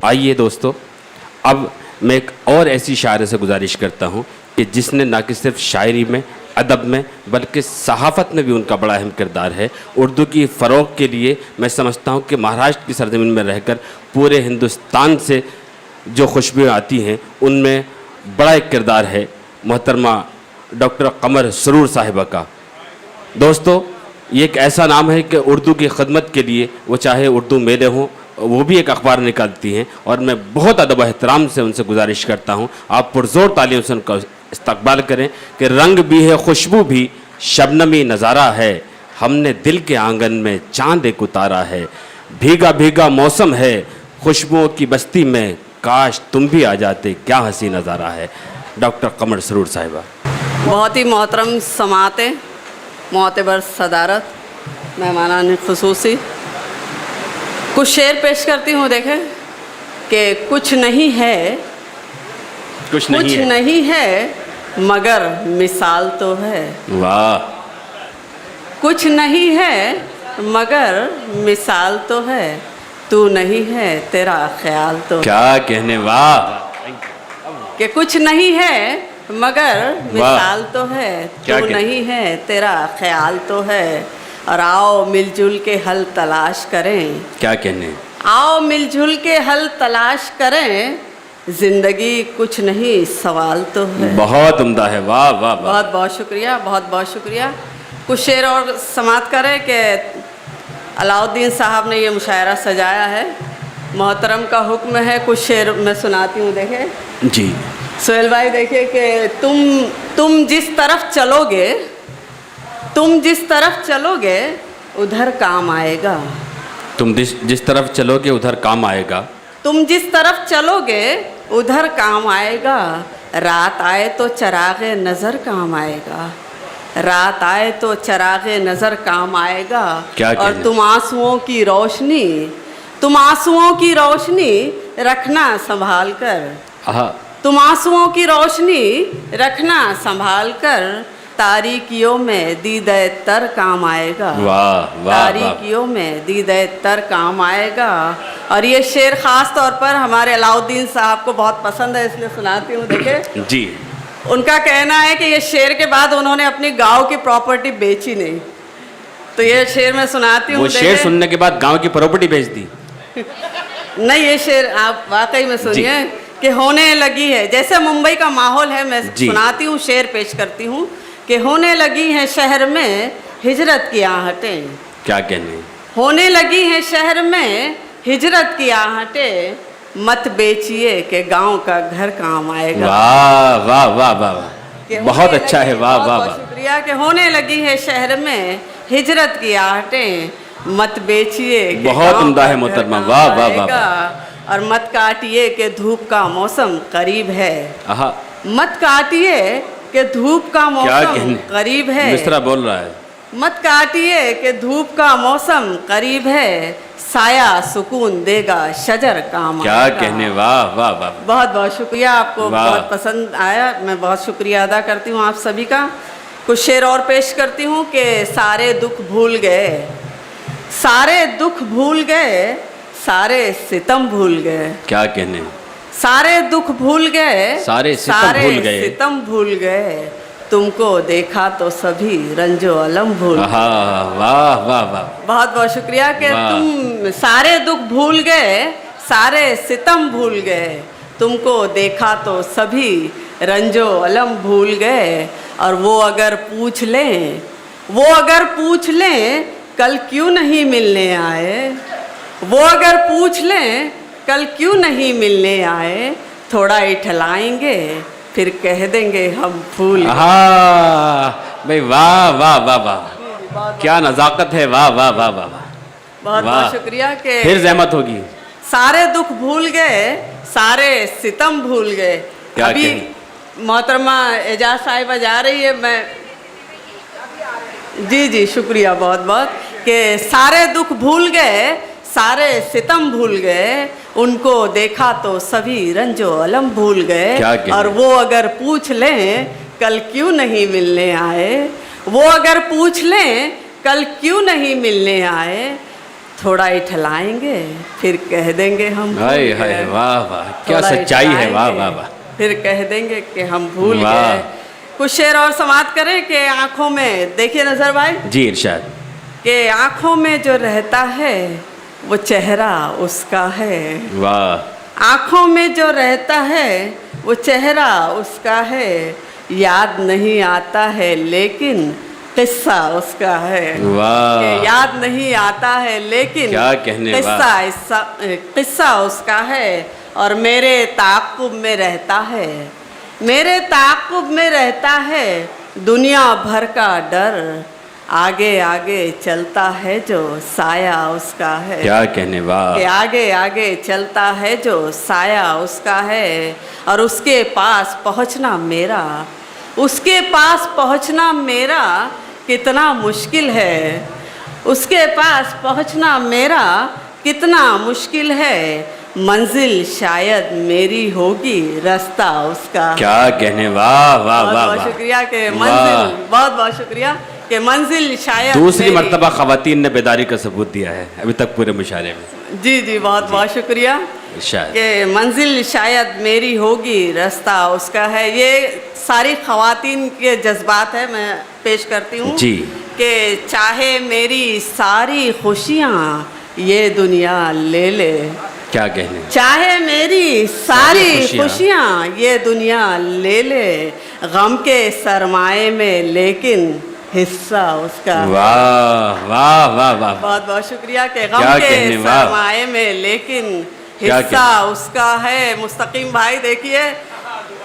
आइए दोस्तों, अब मैं एक और ऐसी शायर से गुजारिश करता हूँ कि जिसने ना कि सिर्फ शायरी में, अदब में, बल्कि सहाफ़त में भी उनका बड़ा अहम किरदार है। उर्दू की फ़रोग़ के लिए मैं समझता हूँ कि महाराष्ट्र की सरज़मीन में रहकर पूरे हिंदुस्तान से जो खुशबुएँ आती हैं उनमें बड़ा एक किरदार है मोहतरमा डॉक्टर कमर सरूर साहिबा का। दोस्तों, ये एक ऐसा नाम है कि उर्दू की खिदमत के लिए वो चाहे उर्दू मेले हों, वो भी एक अखबार निकालती हैं, और मैं बहुत अदब एहतराम से उनसे गुजारिश करता हूँ आप पुरज़ोर तालियों से उनका इस्तकबाल करें कि रंग भी है, खुशबू भी, शबनमी नज़ारा है, हमने दिल के आंगन में चांद एक उतारा है, भीगा भीगा मौसम है, खुशबुओं की बस्ती में काश तुम भी आ जाते, क्या हंसी नज़ारा है। डॉक्टर कमर सरूर साहिबा। बहुत ही मोहतरम समाते, मोतबर सदारत, मेहमानान खुसूसी, कुछ शेर पेश करती हूँ। देखें कि कुछ नहीं है, कुछ नहीं है मगर मिसाल तो है। वाह। कुछ नहीं है मगर मिसाल तो है, तू नहीं है तेरा ख्याल तो। क्या कहने, वाह। कि कुछ नहीं है मगर मिसाल तो है, तू नहीं है तेरा ख्याल तो है, और आओ मिलजुल के हल तलाश करें। क्या कहने, आओ मिलजुल के हल तलाश करें, जिंदगी कुछ नहीं सवाल तो है। बहुत उम्दा है, वाह वाह वाह। बहुत बहुत शुक्रिया, बहुत बहुत शुक्रिया। कुछ शेर और समात करें कि अलाउद्दीन साहब ने ये मुशायरा सजाया है, मोहतरम का हुक्म है। कुछ शेर मैं सुनाती हूँ, देखें जी सोहेल भाई। देखिए कि तुम जिस तरफ चलोगे, तुम जिस तरफ चलोगे उधर काम आएगा। तुम जिस तरफ चलोगे उधर काम आएगा। तुम जिस तरफ चलोगे उधर काम आएगा, रात आए तो चरागे नज़र काम आएगा, रात आए तो चरागे नज़र काम आएगा। और तुम आंसुओं की रोशनी, तुम आंसुओं की रोशनी रखना संभाल कर, तुम आंसुओं की रोशनी रखना संभाल कर, तारीकियों में दीदे तर काम आएगा। वाह वाह। तारीकियों में दीदे तर काम आएगा। और ये शेर ख़ास तौर पर हमारे अलाउद्दीन साहब को बहुत पसंद है, इसलिए सुनाती हूँ। देखे जी, उनका कहना है कि ये शेर के बाद उन्होंने अपनी गांव की प्रॉपर्टी बेची नहीं, तो ये शेर मैं सुनाती हूँ। वो शेर सुनने के बाद गांव की प्रॉपर्टी बेच दी? नहीं, ये शेर आप वाकई में सुनिए कि होने लगी है, जैसे मुंबई का माहौल है, मैं सुनाती हूँ, शेर पेश करती हूँ कि होने लगी हैं शहर में हिजरत की आहटें। क्या कहने, होने लगी हैं शहर में हिजरत की आहटें, मत बेचिए कि गांव का घर काम आएगा। वाह वाह वाह वाह, बहुत अच्छा है, वाह वाह वाह। शुक्रिया। कि होने लगी है शहर में हिजरत की आहटें, मत बेचिए, बहुत उम्दा है मोहतरमा, वाह वाह वाह। और मत काटिए कि धूप का मौसम करीब है, मत काटिए कि धूप का मौसम करीब है। मिस्रा बोल रहा है, मत काटिए कि धूप का मौसम करीब है, साया सुकून देगा शजर काम आएगा। क्या कहने, वाह वाह वाह। बहुत बहुत शुक्रिया, आपको बहुत पसंद आया, मैं बहुत शुक्रिया अदा करती हूँ आप सभी का। कुछ शेर और पेश करती हूँ कि सारे दुख भूल गए, सारे दुख भूल गए, सारे सितम भूल गए। क्या कहने, सारे दुख भूल गए, सारे सितम भूल गए, तुमको देखा तो सभी रंजो अलम भूल गए। वाह वाह वाह। बहुत बहुत शुक्रिया कि तुम सारे दुख भूल गए, सारे सितम भूल गए, तुमको देखा तो सभी रंजो अलम भूल गए। और वो अगर पूछ लें, वो अगर पूछ लें कल क्यों नहीं मिलने आए, वो अगर पूछ लें कल क्यों नहीं मिलने आए, थोड़ा इठलाएंगे फिर कह देंगे हम भूल। भाई वाह वाह वाह वाह, क्या नज़ाकत है, वाह वाह वाह वाह। बहुत बहुत शुक्रिया कि फिर जहमत होगी। सारे दुख भूल गए, सारे सितम भूल गए। अभी मोहतरमा एजाज साहिबा जा रही है, मैं जी शुक्रिया बहुत बहुत कि सारे दुख भूल गए, सारे सितम भूल गए, उनको देखा तो सभी रंजो अलम भूल गए। और वो अगर पूछ लें कल क्यों नहीं मिलने आए, वो अगर पूछ लें कल क्यों नहीं मिलने आए, थोड़ा इठलाएंगे फिर कह देंगे हम भूल हाय गए। हाय वाह वाह, क्या थोड़ा सच्चाई है, वाह इठलाएंगे, वाह वाह। फिर कह देंगे कि हम भूल वाह। गए। कुछ शेर और समाप्त करें कि आंखों में देखिए नजर भाई जी इरशाद। कि आंखों में जो रहता है वो चेहरा उसका है। वाह। आंखों में जो रहता है वो चेहरा उसका है। याद नहीं आता है लेकिन किस्सा उसका है। वाह। कि याद नहीं आता है लेकिन क्या कहने, किस्सा उसका है। और मेरे ताक़ुब में रहता है, मेरे ताक़ुब में रहता है दुनिया भर का डर। आगे आगे चलता है जो साया उसका है। क्या कहने, वाह। कि आगे आगे चलता है जो साया उसका है। और उसके पास पहुंचना मेरा, उसके पास पहुंचना मेरा कितना मुश्किल है। उसके पास पहुंचना मेरा कितना मुश्किल है। मंजिल शायद मेरी होगी, रास्ता उसका। क्या कहने, वाह वाह बहुत वाह बहुत वाह। शुक्रिया के वाह। मंजिल, बहुत बहुत शुक्रिया कि मंजिल शायद दूसरी मेरी- मर्तबा खवातीन ने बेदारी का सबूत दिया है अभी तक पूरे मुशायरे में। जी जी बहुत बहुत शुक्रिया शायद कि मंजिल शायद मेरी होगी, रास्ता उसका है। ये सारी खवातीन के जज्बात है, मैं पेश करती हूँ जी। कि चाहे मेरी सारी खुशियाँ ये दुनिया ले ले, क्या कहने, चाहे मेरी सारी खुशियाँ। खुशियाँ ये दुनिया ले ले, गम के सरमाए में लेकिन हिस्सा उसका है। वाह वाह वाह वाह। बहुत बहुत शुक्रिया कि गम क्या के कहने, वाह। सरमाए में लेकिन क्या हिस्सा उसका है। मुस्तकीम भाई देखिए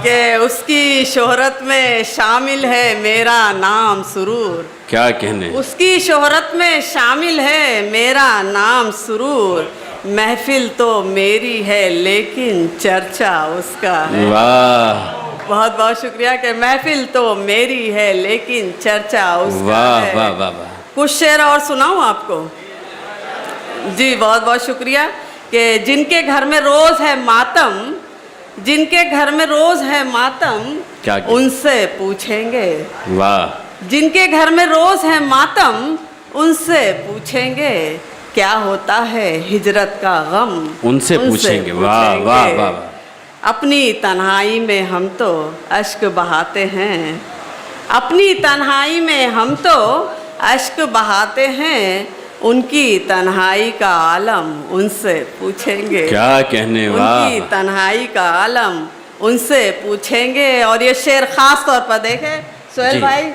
कि उसकी शोहरत में शामिल है मेरा नाम सुरूर। क्या कहने, उसकी शोहरत में शामिल है मेरा नाम सुरूर। महफिल तो मेरी है लेकिन चर्चा उसका है। वाह बहुत बहुत शुक्रिया कि महफिल तो मेरी है लेकिन चर्चा उसका वाह है। वाह वाह वाह। कुछ शेर और सुनाऊं आपको? जी बहुत बहुत शुक्रिया कि जिनके घर में रोज़ है मातम, जिनके घर में रोज़ है मातम, क्या कहने? उनसे पूछेंगे। वाह। जिनके घर में रोज़ है मातम उनसे पूछेंगे क्या होता है हिजरत का गम। उनसे पूछेंगे, वाह वाह वाह वाह। अपनी तन्हाई में हम तो अश्क बहाते हैं, अपनी तन्हाई में हम तो अश्क बहाते हैं। उनकी तन्हाई का आलम उनसे पूछेंगे। क्या कहने, वाह। उनकी तन्हाई का आलम उनसे पूछेंगे। और ये शेर ख़ास तौर पर देखें सोहेल जी। भाई,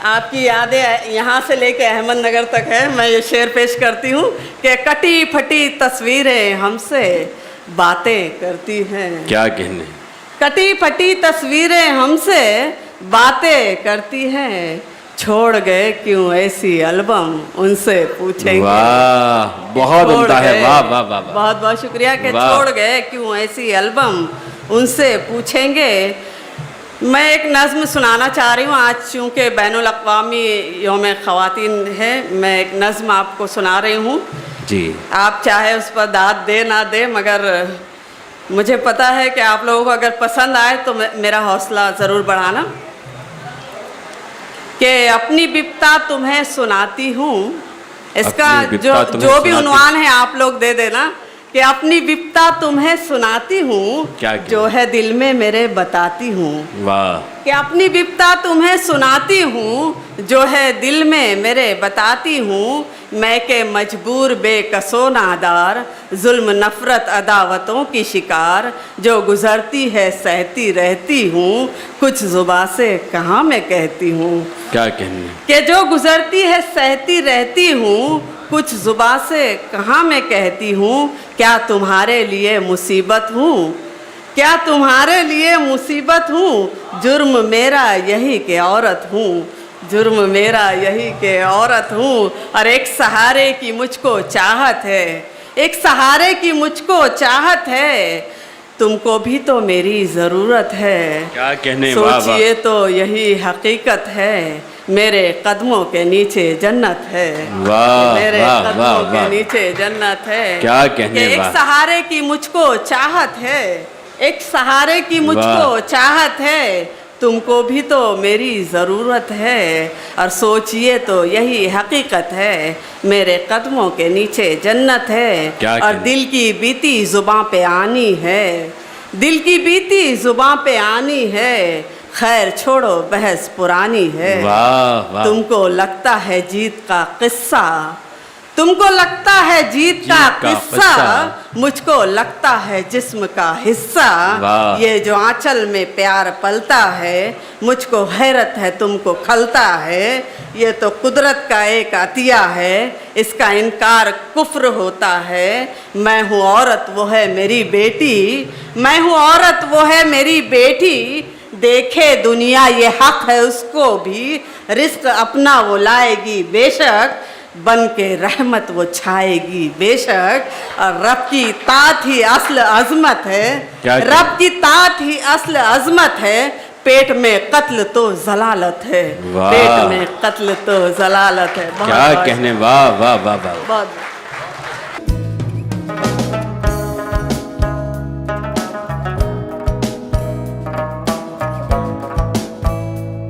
आपकी यादें यहाँ से लेके अहमदनगर तक है। मैं ये शेर पेश करती हूँ कि कटी फटी तस्वीरें हमसे बातें करती हैं। क्या कहने, कटी फटी तस्वीरें हमसे बातें करती हैं। छोड़ गए क्यों ऐसी एल्बम उनसे पूछेंगे। वाह बहुत छोड़ उम्दा है, गए। वाह वाह वाह वाह। बहुत बहुत शुक्रिया कि वाह। छोड़ गए क्यों ऐसी एल्बम उनसे पूछेंगे। मैं एक नज़्म सुनाना चाह रही हूँ। आज चूँकि बैनुल अक़वामी यौम ख़वातीन है, मैं एक नज़्म आपको सुना रही हूँ। जी आप चाहे उस पर दाद दे ना दे, मगर मुझे पता है कि आप लोगों को अगर पसंद आए तो मेरा हौसला ज़रूर बढ़ाना। कि अपनी बिपता तुम्हें सुनाती हूँ, इसका अपनी बिपता तुम्हें जो भी सुनाती- उन्वान है आप लोग दे देना कि अपनी बिपता तुम्हें सुनाती हूँ, क्या जो है दिल में मेरे बताती हूँ। वाह। कि अपनी बिपता तुम्हें सुनाती हूँ, जो है दिल में मेरे बताती हूँ। मैं के मजबूर बेकसो नादार, जुल्म नफ़रत अदावतों की शिकार, जो गुज़रती है सहती रहती हूँ, कुछ ज़ुबां से कहाँ मैं कहती हूँ। क्या कहने, कि जो गुज़रती है सहती रहती हूँ, कुछ ज़ुबां से कहाँ मैं कहती हूँ। क्या तुम्हारे लिए मुसीबत हूँ, क्या तुम्हारे लिए मुसीबत हूँ। जुर्म मेरा यही कि औरत हूँ, जुर्म मेरा यही कि औरत हूँ। और एक सहारे की मुझको चाहत है, एक सहारे की मुझको चाहत है। तुमको भी तो मेरी ज़रूरत है। क्या कहने, वाह वाह। सोचिए तो यही हकीकत है, मेरे कदमों के नीचे जन्नत है। वाह, मेरे वाह, कदमों वाह, के वाह। नीचे जन्नत है। क्या कहने, कि एक वाह। सहारे की मुझको चाहत है, एक सहारे की मुझको वाह। चाहत है। तुमको भी तो मेरी ज़रूरत है, और सोचिए तो यही हकीकत है, मेरे कदमों के नीचे जन्नत है। क्या और कहना? दिल की बीती जुबां पे आनी है, दिल की बीती जुबां पे आनी है, खैर छोड़ो बहस पुरानी है। वाह वाह, तुमको लगता है जीत का किस्सा, तुमको लगता है जीत का किस्सा, मुझको लगता है जिस्म का हिस्सा। वाह। ये जो आंचल में प्यार पलता है, मुझको हैरत है तुमको खलता है। ये तो कुदरत का एक अतिया है, इसका इनकार कुफ्र होता है। मैं हूँ औरत वो है मेरी बेटी, मैं हूँ औरत वो है मेरी बेटी। देखे दुनिया ये हक है उसको भी, रिस्क अपना वो लाएगी बेशक, बन के रहमत वो छाएगी बेशक। और रब की तात ही असल अजमत है, क्या रब की तात ही असल अजमत है। पेट में कत्ल तो जलालत है, वाह। पेट में कत्ल तो जलालत है। क्या कहने, वाह वाह वाह वाह। बहुत